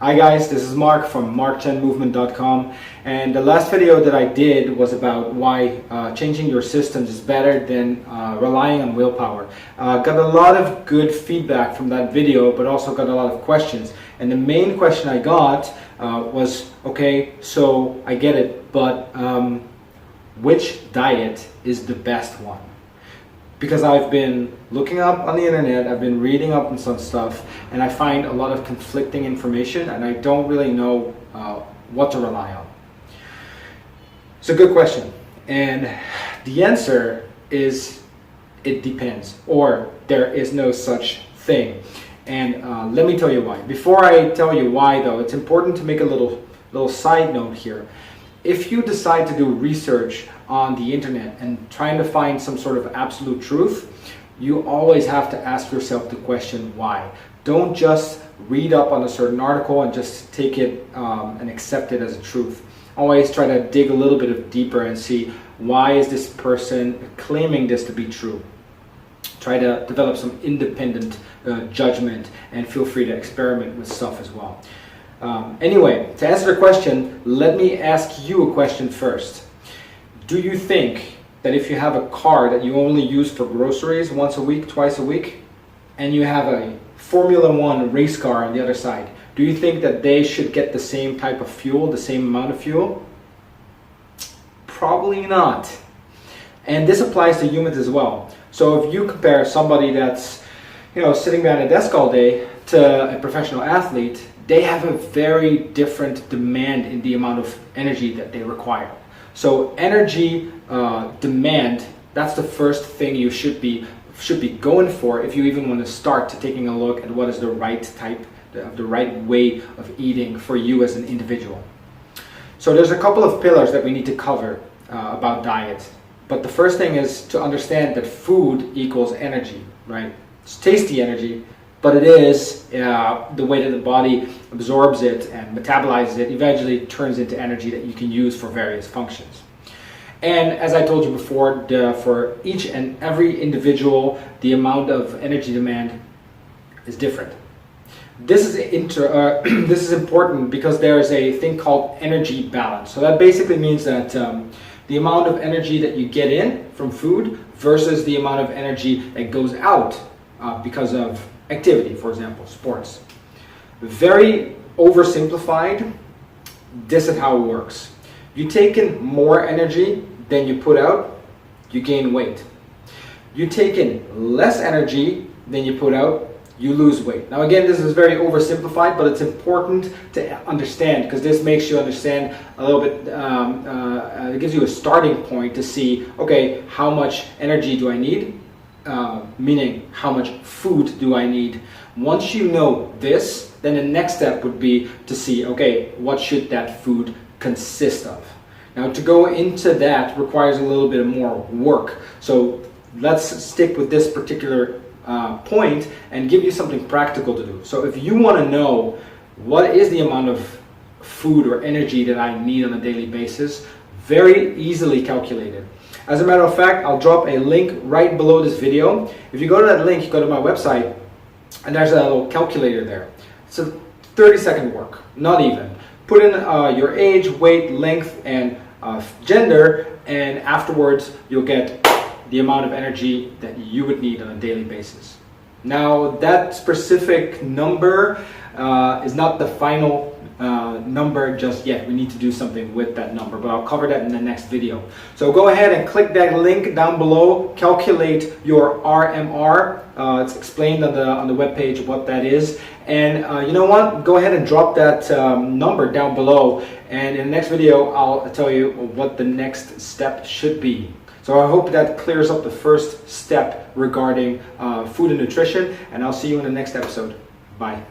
Hi guys, this is Mark from markchenmovement.com, and the last video that I did was about why changing your systems is better than relying on willpower. Got a lot of good feedback from that video, but also got a lot of questions. And the main question I got was, okay, so I get it, but which diet is the best one? Because I've been looking up on the internet, I've been reading up on some stuff, and I find a lot of conflicting information, and I don't really know what to rely on. It's a good question, and the answer is it depends, or there is no such thing. And let me tell you why. Before I tell you why, though, it's important to make a little side note here. If you decide to do research on the internet and trying to find some sort of absolute truth, you always have to ask yourself the question why. Don't just read up on a certain article and just take it and accept it as a truth. Always try to dig a little bit deeper and see, why is this person claiming this to be true? Try to develop some independent judgment, and feel free to experiment with stuff as well. Anyway, to answer the question, let me ask you a question first. Do you think that if you have a car that you only use for groceries once a week, twice a week, and you have a Formula One race car on the other side, do you think that they should get the same type of fuel, the same amount of fuel? Probably not. And this applies to humans as well. So if you compare somebody that's, sitting behind a desk all day to a professional athlete, they have a very different demand in the amount of energy that they require. So energy demand, that's the first thing you should be going for if you even want to start to taking a look at what is the right type, the right way of eating for you as an individual. So there's a couple of pillars that we need to cover about diet. But the first thing is to understand that food equals energy, right? It's tasty energy, but it is the way that the body absorbs it and metabolizes it, eventually turns into energy that you can use for various functions. And as I told you before, for each and every individual, the amount of energy demand is different. This is important because there is a thing called energy balance. So that basically means that the amount of energy that you get in from food versus the amount of energy that goes out because of activity, for example, sports. Very oversimplified, this is how it works. You take in more energy than you put out, you gain weight. You take in less energy than you put out, you lose weight. Now again, this is very oversimplified, but it's important to understand because this makes you understand a little bit, it gives you a starting point to see, okay, how much energy do I need? Meaning how much food do I need? Once you know this, then the next step would be to see, okay, what should that food consist of? Now to go into that requires a little bit more work. So let's stick with this particular point and give you something practical to do. So if you want to know what is the amount of food or energy that I need on a daily basis, very easily calculated. As a matter of fact, I'll drop a link right below this video. If you go to that link, you go to my website, and there's a little calculator there. It's a 30-second work, not even. Put in your age, weight, length, and gender, and afterwards you'll get the amount of energy that you would need on a daily basis. Now, that specific number is not the final number just yet. We need to do something with that number, but I'll cover that in the next video. So go ahead and click that link down below, calculate your RMR. It's explained on the webpage what that is. And you know what? Go ahead and drop that number down below. And in the next video, I'll tell you what the next step should be. So I hope that clears up the first step regarding food and nutrition. And I'll see you in the next episode. Bye.